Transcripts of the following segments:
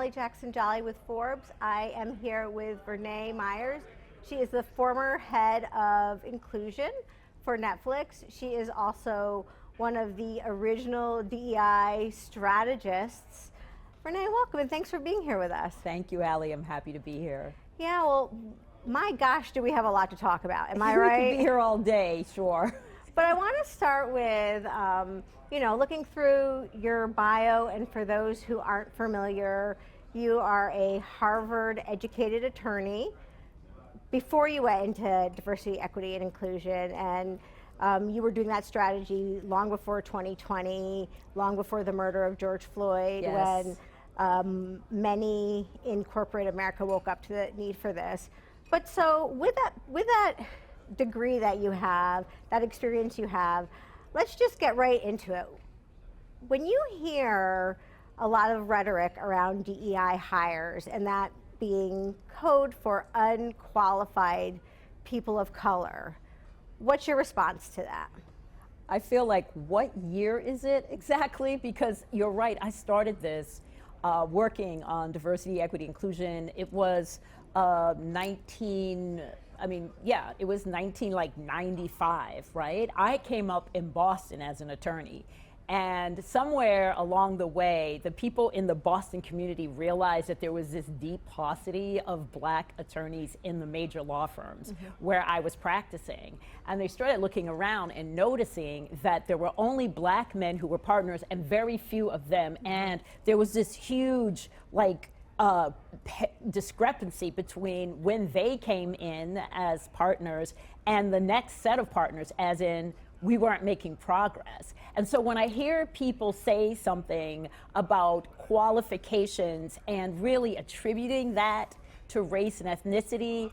Ali Jackson-Jolley with Forbes. I am here with Vernā Myers. She is the former head of inclusion for Netflix. She is also one of the original DEI strategists. Vernā, welcome and thanks for being here with us. Thank you, Ali. I'm happy to be here. Yeah, well, my gosh, do we have a lot to talk about, am I right? We could be here all day, sure. But I want to start with, looking through your bio, and for those who aren't familiar, you are a Harvard-educated attorney. Before you went into diversity, equity, and inclusion, and you were doing that strategy long before 2020, long before the murder of George Floyd, yes. When many in corporate America woke up to the need for this. But so with that degree that you have, that experience you have, let's just get right into it. When you hear a lot of rhetoric around DEI hires, and that being code for unqualified people of color, what's your response to that? I feel like, what year is it exactly? Because you're right, I started this working on diversity, equity, inclusion. It was 1995, right? I came up in Boston as an attorney. And somewhere along the way, the people in the Boston community realized that there was this deep paucity of black attorneys in the major law firms where I was practicing. And they started looking around and noticing that there were only black men who were partners and very few of them. And there was this huge, discrepancy between when they came in as partners and the next set of partners, as in we weren't making progress. And so when I hear people say something about qualifications and really attributing that to race and ethnicity,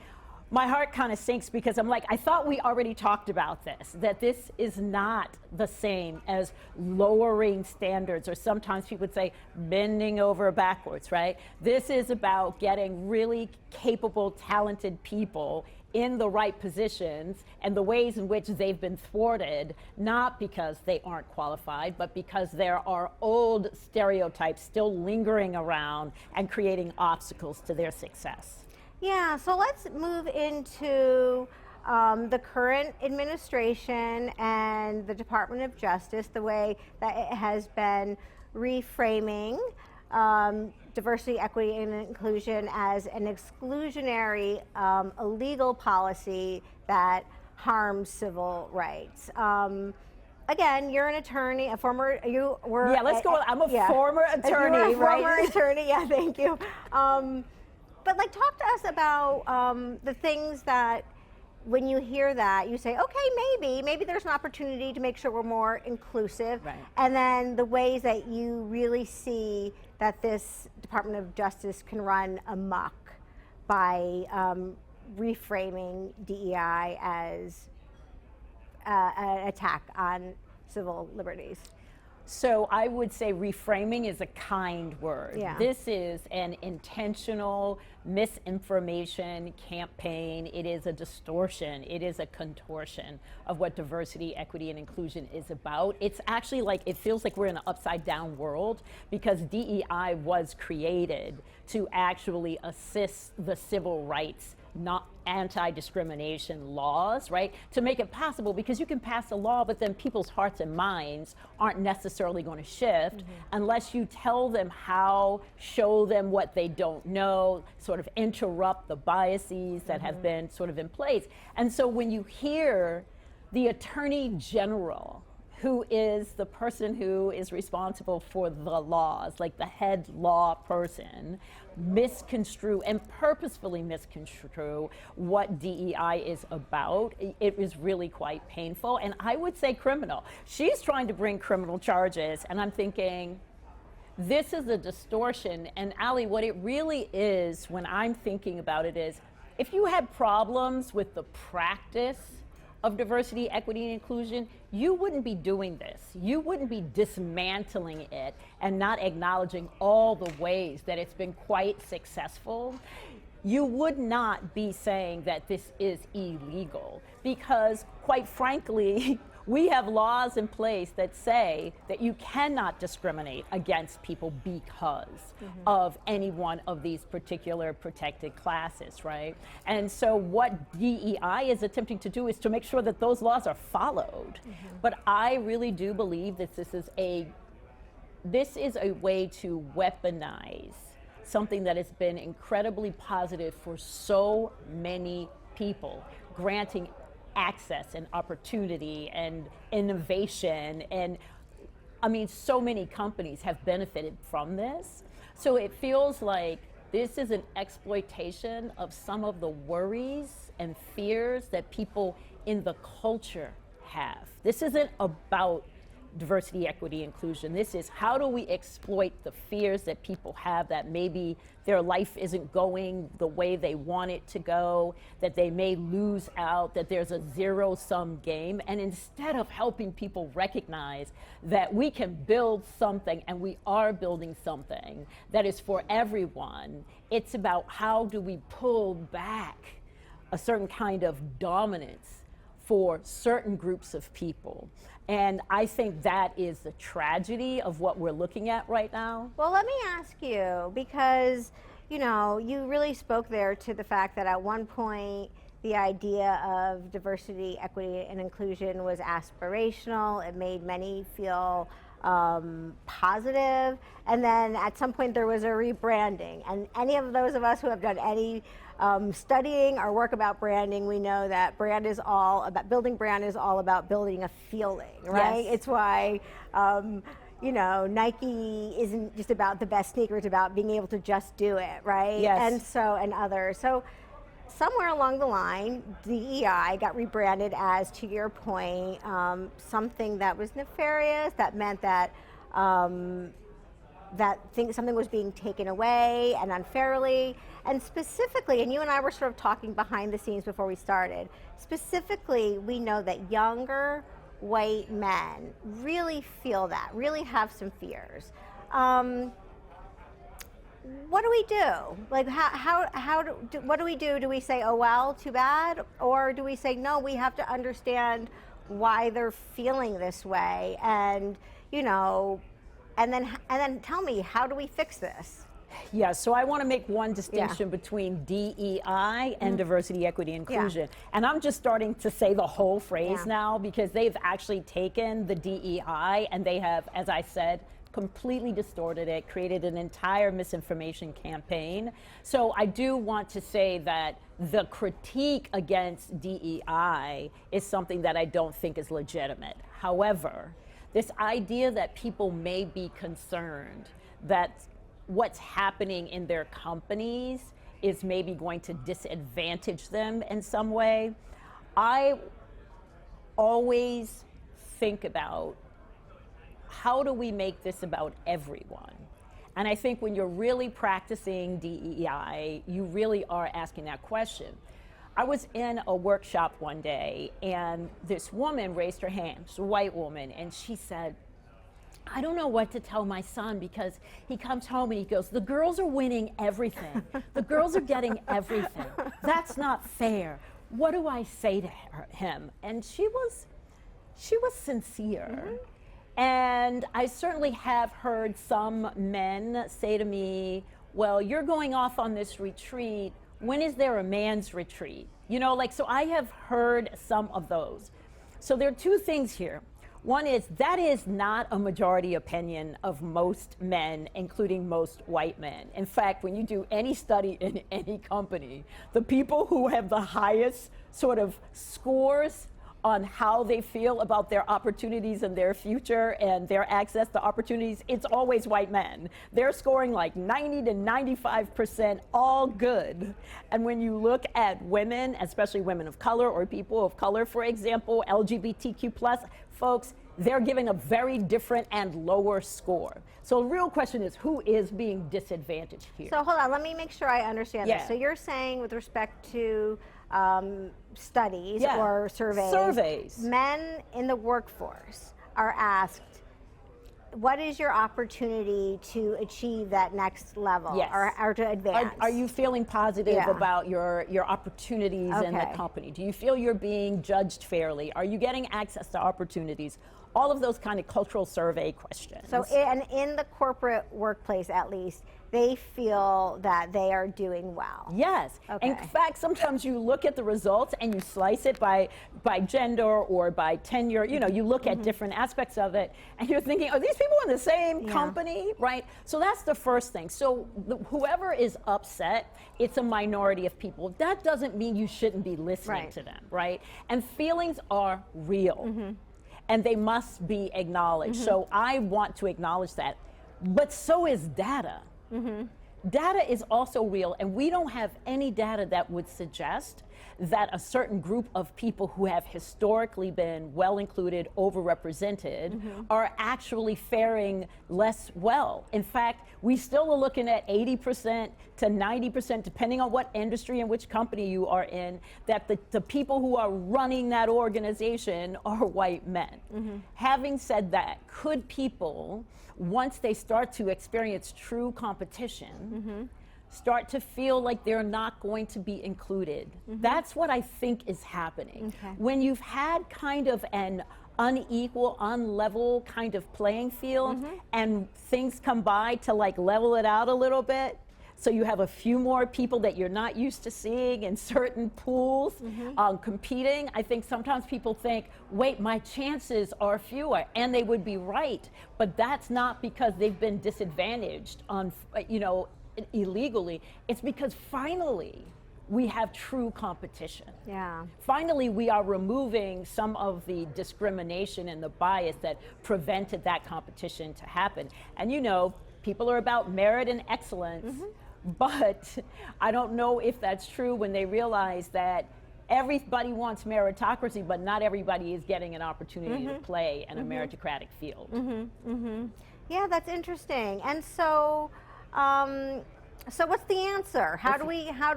my heart kind of sinks, because I'm like, I thought we already talked about this, that this is not the same as lowering standards, or sometimes people would say bending over backwards, right? This is about getting really capable, talented people in the right positions, and the ways in which they've been thwarted, not because they aren't qualified, but because there are old stereotypes still lingering around and creating obstacles to their success. Yeah, so let's move into the current administration and the Department of Justice, the way that it has been reframing diversity, equity, and inclusion as an exclusionary, illegal policy that harms civil rights. Again, you're an attorney, a former, you were... Yeah, let's go, I'm a former attorney, right? Former attorney, yeah, thank you. But talk to us about the things that, when you hear that, you say, okay, maybe there's an opportunity to make sure we're more inclusive. Right. And then the ways that you really see that this Department of Justice can run amok by reframing DEI as an attack on civil liberties. So I would say reframing is a kind word. Yeah. This is an intentional misinformation campaign. It is a distortion. It is a contortion of what diversity, equity, and inclusion is about. It's actually it feels like we're in an upside down world, because DEI was created to actually assist the civil rights, not anti-discrimination laws, right? To make it possible, because you can pass a law, but then people's hearts and minds aren't necessarily going to shift unless you tell them how, show them what they don't know, sort of interrupt the biases that have been sort of in place. And so when you hear the Attorney General, who is the person who is responsible for the laws, like the head law person, misconstrue and purposefully misconstrue what DEI is about, it is really quite painful, and I would say criminal. She's trying to bring criminal charges, and I'm thinking, this is a distortion. And Ali, what it really is, when I'm thinking about it, is if you had problems with the practice of diversity, equity, and inclusion, you wouldn't be doing this. You wouldn't be dismantling it and not acknowledging all the ways that it's been quite successful. You would not be saying that this is illegal, because quite frankly, We have laws in place that say that you cannot discriminate against people because of any one of these particular protected classes, right? And so what DEI is attempting to do is to make sure that those laws are followed. But I really do believe that this is a way to weaponize something that has been incredibly positive for so many people, granting access and opportunity and innovation. And I mean, so many companies have benefited from this. So it feels like this is an exploitation of some of the worries and fears that people in the culture have. This isn't about diversity, equity, inclusion. This is how do we exploit the fears that people have that maybe their life isn't going the way they want it to go, that they may lose out, that there's a zero-sum game. And instead of helping people recognize that we can build something, and we are building something that is for everyone, it's about how do we pull back a certain kind of dominance for certain groups of people. And I think that is the tragedy of what we're looking at right now. Well, let me ask you, because, you know, you really spoke there to the fact that at one point the idea of diversity, equity, and inclusion was aspirational. It made many feel positive. And then at some point there was a rebranding. And any of those of us who have done any studying or work about branding, we know that brand is all about, building brand is all about building a feeling, right? Yes. It's why, you know, Nike isn't just about the best sneaker, it's about being able to just do it, right? Yes. And others. So somewhere along the line, DEI got rebranded as, to your point, something that was nefarious, that meant that something was being taken away and unfairly. And specifically, and you and I were sort of talking behind the scenes before we started, specifically, we know that younger white men really feel that, really have some fears. What do we do? Like, what do we do? Do we say, oh, well, too bad? Or do we say, no, we have to understand why they're feeling this way? And, you know, and then tell me, how do we fix this? Yeah, so I want to make one distinction between DEI and diversity, equity, inclusion. And I'm just starting to say the whole phrase now, because they've actually taken the DEI and they have, as I said, completely distorted it, created an entire misinformation campaign. So I do want to say that the critique against DEI is something that I don't think is legitimate. However, this idea that people may be concerned that what's happening in their companies is maybe going to disadvantage them in some way, I always think about, how do we make this about everyone? And I think when you're really practicing DEI, you really are asking that question. I was in a workshop one day, and this woman raised her hand, she's a white woman, and she said, I don't know what to tell my son, because he comes home and he goes, the girls are winning everything. The girls are getting everything. That's not fair. What do I say to him? And she was sincere. And I certainly have heard some men say to me, well, you're going off on this retreat. When is there a man's retreat? You know, like, so I have heard some of those. So there are two things here. One is, that is not a majority opinion of most men, including most white men. In fact, when you do any study in any company, the people who have the highest sort of scores on how they feel about their opportunities and their future and their access to opportunities, it's always white men. They're scoring like 90 to 95% all good. And when you look at women, especially women of color or people of color, for example, LGBTQ+, folks, they're giving a very different and lower score. So the real question is, who is being disadvantaged here? So hold on, let me make sure I understand this. So you're saying, with respect to studies or surveys, men in the workforce are asked, what is your opportunity to achieve that next level, Yes. or to advance? Are you feeling positive Yeah. about your opportunities in the Okay. company? Do you feel you're being judged fairly? Are you getting access to opportunities? All of those kind of cultural survey questions. So, and in the corporate workplace, at least, they feel that they are doing well. Yes. Okay. In fact, sometimes you look at the results and you slice it by gender or by tenure. You know, you look at different aspects of it and you're thinking, are these people in the same Yeah. company? Right? So that's the first thing. So whoever is upset, it's a minority of people. That doesn't mean you shouldn't be listening Right. to them, right? And feelings are real. And they must be acknowledged. So I want to acknowledge that. But so is data. Data is also real, and we don't have any data that would suggest that a certain group of people who have historically been well included, overrepresented, are actually faring less well. In fact, we still are looking at 80% to 90%, depending on what industry and which company you are in, that the people who are running that organization are white men. Having said that, could people, once they start to experience true competition, start to feel like they're not going to be included? That's what I think is happening. Okay. When you've had kind of an unequal, unlevel kind of playing field, and things come by to like level it out a little bit, so you have a few more people that you're not used to seeing in certain pools competing. I think sometimes people think, wait, my chances are fewer, and they would be right. But that's not because they've been disadvantaged on, illegally. It's because finally we have true competition. Yeah. Finally, we are removing some of the discrimination and the bias that prevented that competition to happen. And people are about merit and excellence, but I don't know if that's true when they realize that everybody wants meritocracy, but not everybody is getting an opportunity to play in a meritocratic field. Yeah, that's interesting. And so, so what's the answer? How do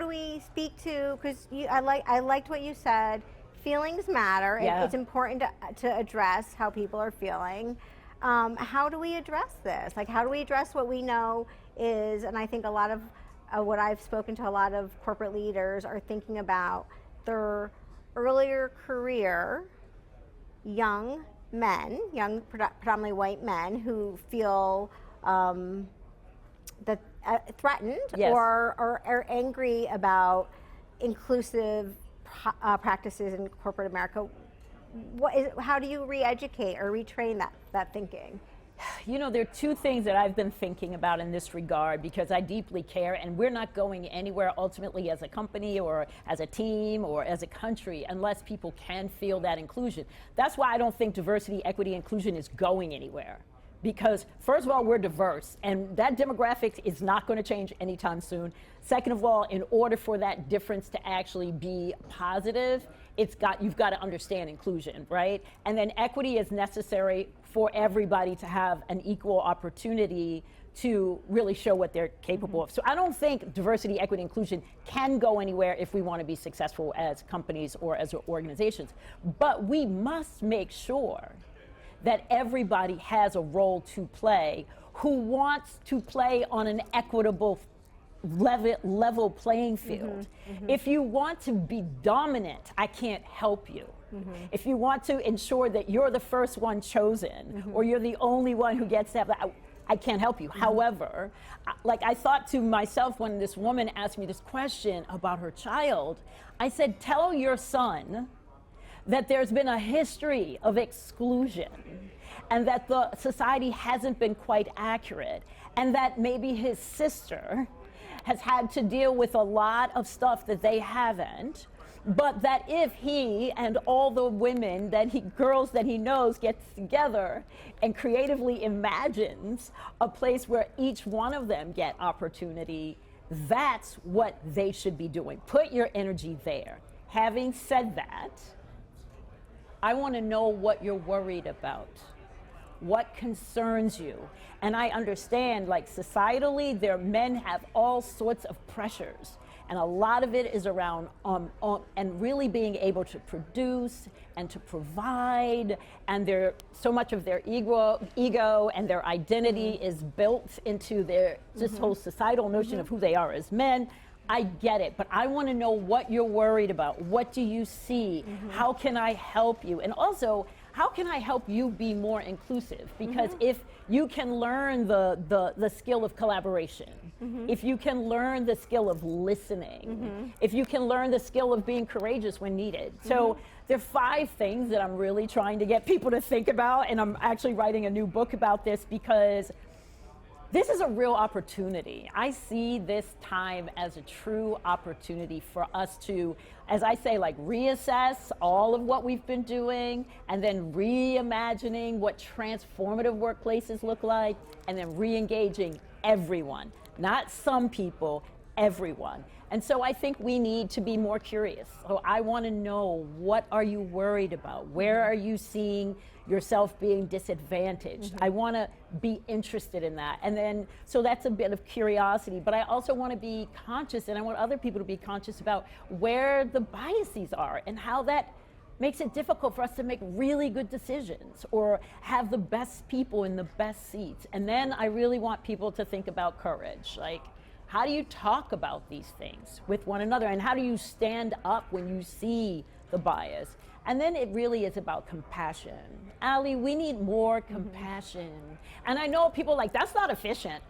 we speak to? Because I liked what you said. Feelings matter. Yeah. It's important to address how people are feeling. How do we address this? Like, how do we address what we know is? And I think a lot of what I've spoken to a lot of corporate leaders are thinking about their earlier career, young men, predominantly white men, who feel that threatened Yes. or are angry about inclusive practices in corporate America. How do you re-educate or retrain that thinking? There are two things that I've been thinking about in this regard because I deeply care, and we're not going anywhere ultimately as a company or as a team or as a country unless people can feel that inclusion. That's why I don't think diversity, equity, inclusion is going anywhere. Because first of all, we're diverse, and that demographic is not going to change anytime soon. Second of all, in order for that difference to actually be positive, you've got to understand inclusion, right? And then equity is necessary for everybody to have an equal opportunity to really show what they're capable of. So I don't think diversity, equity, inclusion can go anywhere if we want to be successful as companies or as organizations. But we must make sure that everybody has a role to play who wants to play on an equitable level playing field. If you want to be dominant, I can't help you. If you want to ensure that you're the first one chosen or you're the only one who gets to have that, I can't help you. However, I thought to myself when this woman asked me this question about her child, I said, tell your son that there's been a history of exclusion and that the society hasn't been quite accurate, and that maybe his sister has had to deal with a lot of stuff that they haven't, but that if he and all the girls that he knows gets together and creatively imagines a place where each one of them get opportunity, that's what they should be doing. Put your energy there. Having said that, I want to know what you're worried about, what concerns you. And I understand, societally, men have all sorts of pressures. And a lot of it is around and really being able to produce and to provide, and so much of their ego and their identity is built into their this whole societal notion of who they are as men. I get it, but I want to know what you're worried about. What do you see? How can I help you? And also, how can I help you be more inclusive? Because if you can learn the skill of collaboration, if you can learn the skill of listening, if you can learn the skill of being courageous when needed. So there are 5 things that I'm really trying to get people to think about, and I'm actually writing a new book about this because this is a real opportunity. I see this time as a true opportunity for us to, as I say, like reassess all of what we've been doing, and then reimagining what transformative workplaces look like, and then re-engaging everyone, not some people, everyone. And so I think we need to be more curious. So I want to know, what are you worried about? Where are you seeing yourself being disadvantaged? I want to be interested in that. And then, so that's a bit of curiosity, but I also want to be conscious, and I want other people to be conscious about where the biases are and how that makes it difficult for us to make really good decisions or have the best people in the best seats. And then I really want people to think about courage. Like, how do you talk about these things with one another, and how do you stand up when you see the bias? And then it really is about compassion. Ali, we need more compassion. And I know people are like, that's not efficient.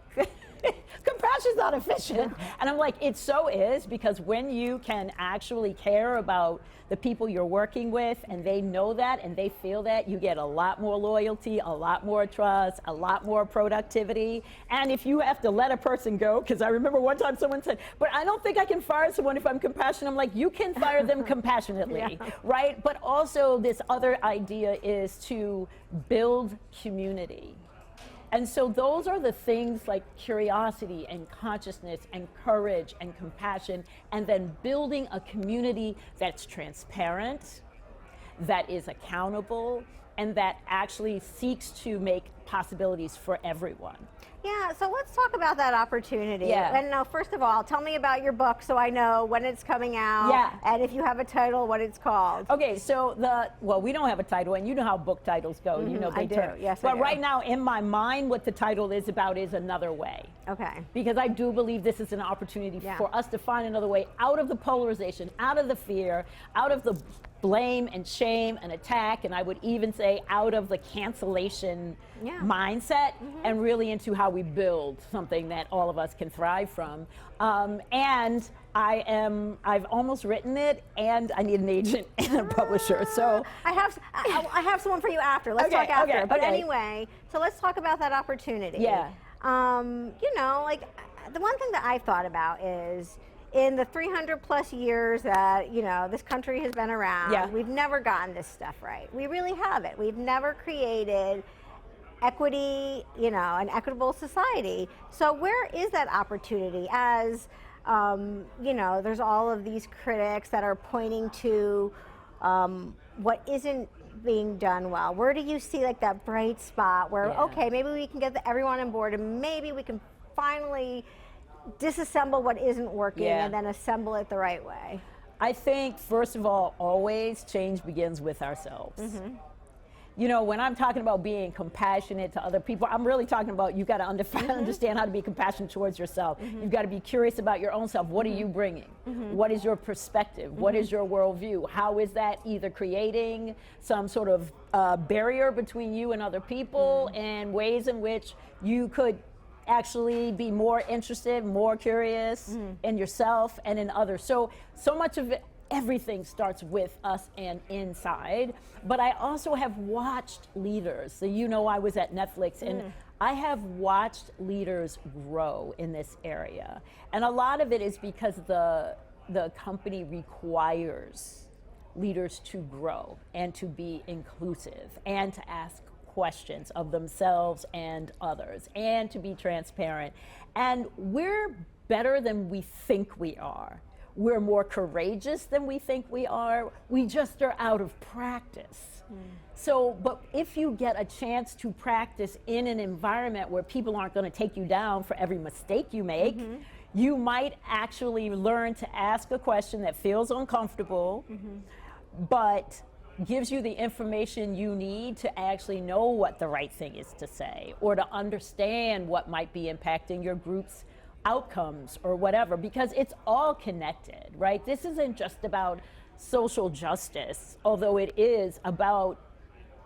Compassion's not efficient. And I'm like, it so is, because when you can actually care about the people you're working with, and they know that and they feel that, you get a lot more loyalty, a lot more trust, a lot more productivity. And if you have to let a person go, because I remember one time someone said, but I don't think I can fire someone if I'm compassionate. I'm like, you can fire them compassionately, right? But also this other idea is to build community. And so those are the things like curiosity and consciousness and courage and compassion, and then building a community that's transparent, that is accountable, and that actually seeks to make possibilities for everyone. Yeah, so let's talk about that opportunity. Yeah. And now, first of all, tell me about your book so I know when it's coming out. Yeah. And if you have a title, what it's called. Okay, so well, we don't have a title, and you know how book titles go. You know they I do. Yes, I But do. right now, in my mind, what the title is about is another way. Okay. Because I do believe this is an opportunity for us to find another way out of the polarization, out of the fear, out of the blame and shame and attack, and I would even say out of the cancellation mindset, and really into how we build something that all of us can thrive from. And I've almost written it, and I need an agent and a publisher. So I have someone for you after. Let's talk after. Okay, but okay. Anyway, so let's talk about that opportunity. Yeah. You know, like the one thing that I've thought about is, in the 300 plus years that, you know, this country has been around, we've never gotten this stuff right. We really haven't. We've never created equity, you know, an equitable society. So where is that opportunity? As, you know, there's all of these critics that are pointing to what isn't being done well. Where do you see like that bright spot where, okay, maybe we can get everyone on board, and maybe we can finally disassemble what isn't working and then assemble it the right way? I think, first of all, always change begins with ourselves. You know, when I'm talking about being compassionate to other people, I'm really talking about you got to understand how to be compassionate towards yourself. You've got to be curious about your own self. What are you bringing? What is your perspective? What is your worldview? How is that either creating some sort of barrier between you and other people, and ways in which you could actually be more interested, more curious in yourself and in others. So much of it, everything starts with us and inside. But I also have watched leaders. So you know, I was at Netflix, and I have watched leaders grow in this area. And a lot of it is because the company requires leaders to grow and to be inclusive and to ask questions of themselves and others, and to be transparent. And we're better than we think we are. We're more courageous than we think we are. We just are out of practice. So, but if you get a chance to practice in an environment where people aren't going to take you down for every mistake you make, You might actually learn to ask a question that feels uncomfortable, but gives you the information you need to actually know what the right thing is to say, or to understand what might be impacting your group's outcomes or whatever, because it's all connected, right? This isn't just about social justice, although it is about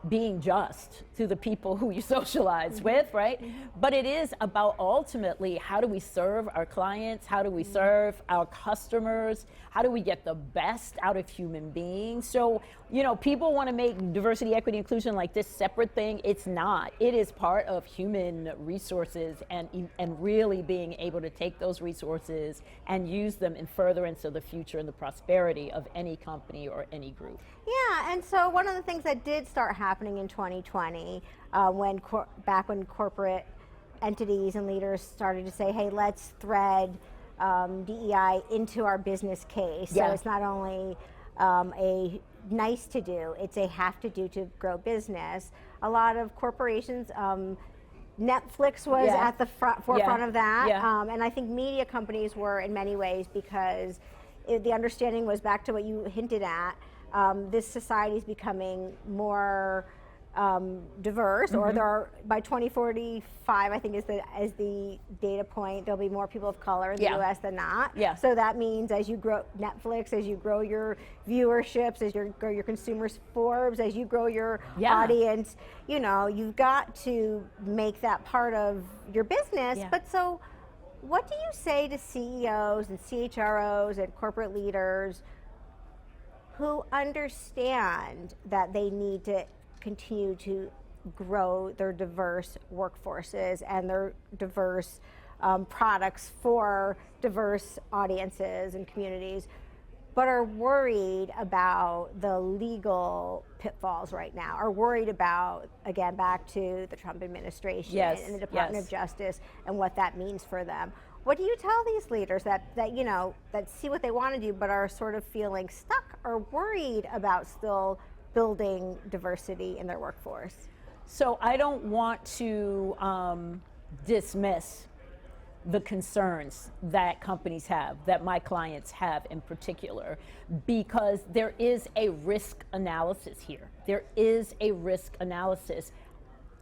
being just to the people who you socialize with, right? But it is about ultimately, how do we serve our clients? How do we serve our customers? How do we get the best out of human beings? So, you know, people want to make diversity, equity, inclusion like this separate thing. It's not. It is part of human resources, and really being able to take those resources and use them in furtherance of the future and the prosperity of any company or any group. Yeah, and so one of the things that did start happening in 2020, back when corporate entities and leaders started to say, hey, let's thread DEI into our business case. Yeah. So it's not only a nice to do, it's a have to do to grow business. A lot of corporations, Netflix was at the forefront of that, and I think media companies were in many ways, because the understanding was, back to what you hinted at, this society is becoming more diverse, or there are, by 2045, I think is the data point, there'll be more people of color in the US than not. So that means, as you grow Netflix, as you grow your viewerships, as you grow your consumers, Forbes, as you grow your audience, you know, you've got to make that part of your business. But so what do you say to CEOs and CHROs and corporate leaders who understand that they need to continue to grow their diverse workforces and their diverse products for diverse audiences and communities, but are worried about the legal pitfalls right now, are worried about, again, back to the Trump administration and the Department of Justice and what that means for them? What do you tell these leaders that you know, that see what they want to do but are sort of feeling stuck or worried about still building diversity in their workforce? So I don't want to dismiss the concerns that companies have, that my clients have in particular, because there is a risk analysis here. There is a risk analysis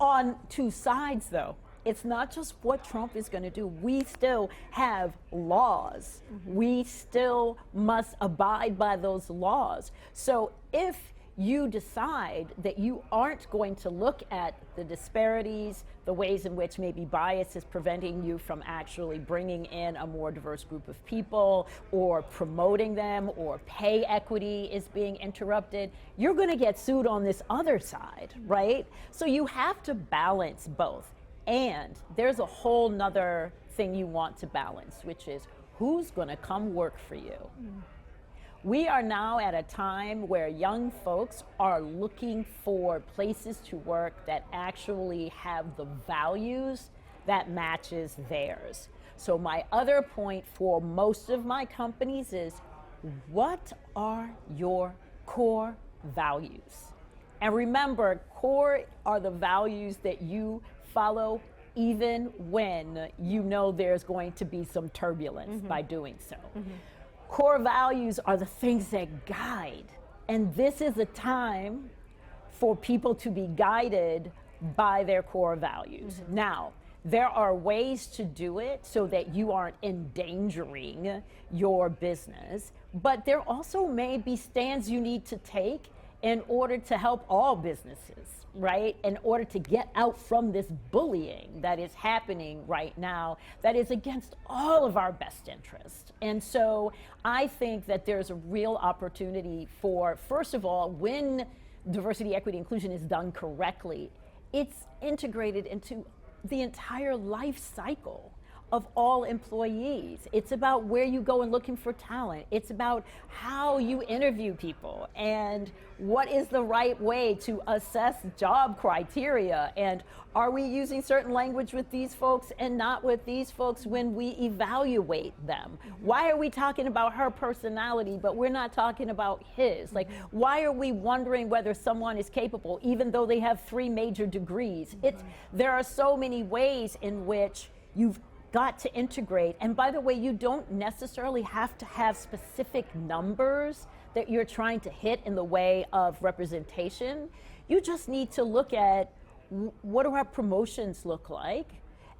on two sides, though. It's not just what Trump is going to do. We still have laws. We still must abide by those laws. So if you decide that you aren't going to look at the disparities, the ways in which maybe bias is preventing you from actually bringing in a more diverse group of people, or promoting them, or pay equity is being interrupted, you're going to get sued on this other side, right? So you have to balance both. And there's a whole nother thing you want to balance, which is who's going to come work for you. We are now at a time where young folks are looking for places to work that actually have the values that matches theirs. So my other point for most of my companies is, what are your core values? And remember, core are the values that you follow even when you know there's going to be some turbulence by doing so. Core values are the things that guide, and this is a time for people to be guided by their core values. Now, there are ways to do it so that you aren't endangering your business, but there also may be stands you need to take in order to help all businesses, right? In order to get out from this bullying that is happening right now, that is against all of our best interests. And so I think that there's a real opportunity for, first of all, when diversity, equity, inclusion is done correctly, it's integrated into the entire life cycle of all employees. It's about where you go and looking for talent. It's about how you interview people and what is the right way to assess job criteria, and are we using certain language with these folks and not with these folks when we evaluate them? Why are we talking about her personality but we're not talking about his? Like, why are we wondering whether someone is capable even though they have 3 major degrees? There are so many ways in which you've got to integrate. And by the way, you don't necessarily have to have specific numbers that you're trying to hit in the way of representation. You just need to look at what do our promotions look like,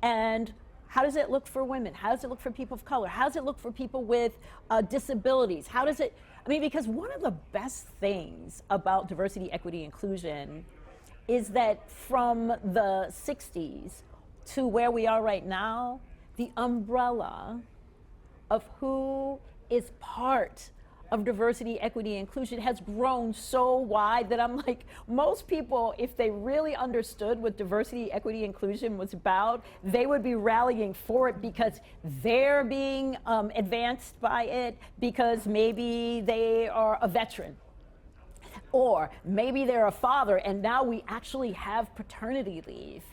and how does it look for women? How does it look for people of color? How does it look for people with disabilities? How does it, I mean, because one of the best things about diversity, equity, inclusion is that from the 60s to where we are right now, the umbrella of who is part of diversity, equity, inclusion has grown so wide that I'm like, most people, if they really understood what diversity, equity, inclusion was about, they would be rallying for it because they're being advanced by it, because maybe they are a veteran, or maybe they're a father and now we actually have paternity leave.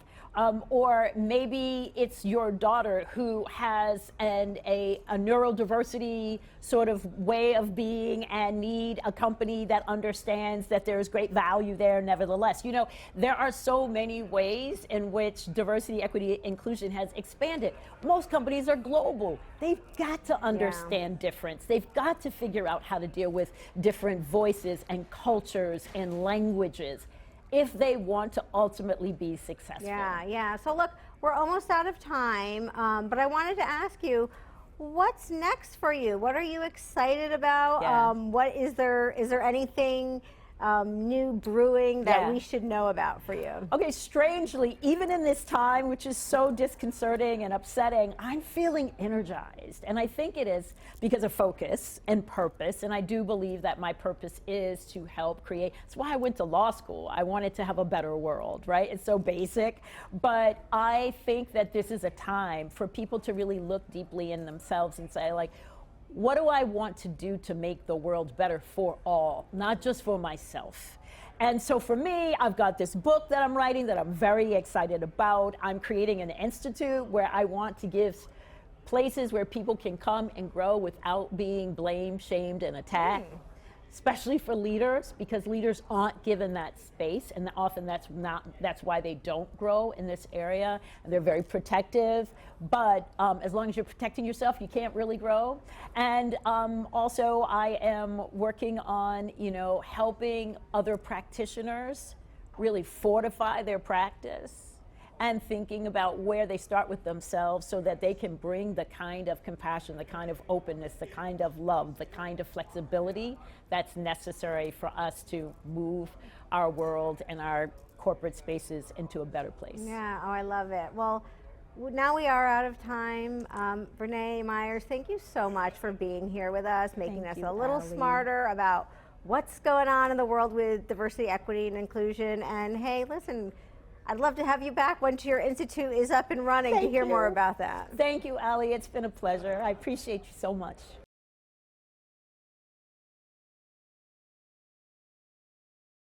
Or maybe it's your daughter who has a neurodiversity sort of way of being and need a company that understands that there's great value there nevertheless. You know, there are so many ways in which diversity, equity, inclusion has expanded. Most companies are global. They've got to understand difference. They've got to figure out how to deal with different voices and cultures and languages if they want to ultimately be successful. Yeah. So look, we're almost out of time, but I wanted to ask you, what's next for you? What are you excited about? What is there anything new brewing that we should know about for you? Okay, strangely, even in this time, which is so disconcerting and upsetting, I'm feeling energized. And I think it is because of focus and purpose. And I do believe that my purpose is to help create. That's why I went to law school. I wanted to have a better world, right? It's so basic. But I think that this is a time for people to really look deeply in themselves and say, like, what do I want to do to make the world better for all, not just for myself? And so for me, I've got this book that I'm writing that I'm very excited about. I'm creating an institute where I want to give places where people can come and grow without being blamed, shamed, and attacked. Especially for leaders, because leaders aren't given that space, and often that's why they don't grow in this area, and they're very protective. But as long as you're protecting yourself, you can't really grow. And also, I am working on, helping other practitioners really fortify their practice, and thinking about where they start with themselves so that they can bring the kind of compassion, the kind of openness, the kind of love, the kind of flexibility that's necessary for us to move our world and our corporate spaces into a better place. Yeah, I love it. Well, now we are out of time. Vernā Myers, thank you so much for being here with us, making us a little smarter about what's going on in the world with diversity, equity, and inclusion. And hey, listen, I'd love to have you back once your institute is up and running to hear more about that. Thank you, Ali. It's been a pleasure. I appreciate you so much.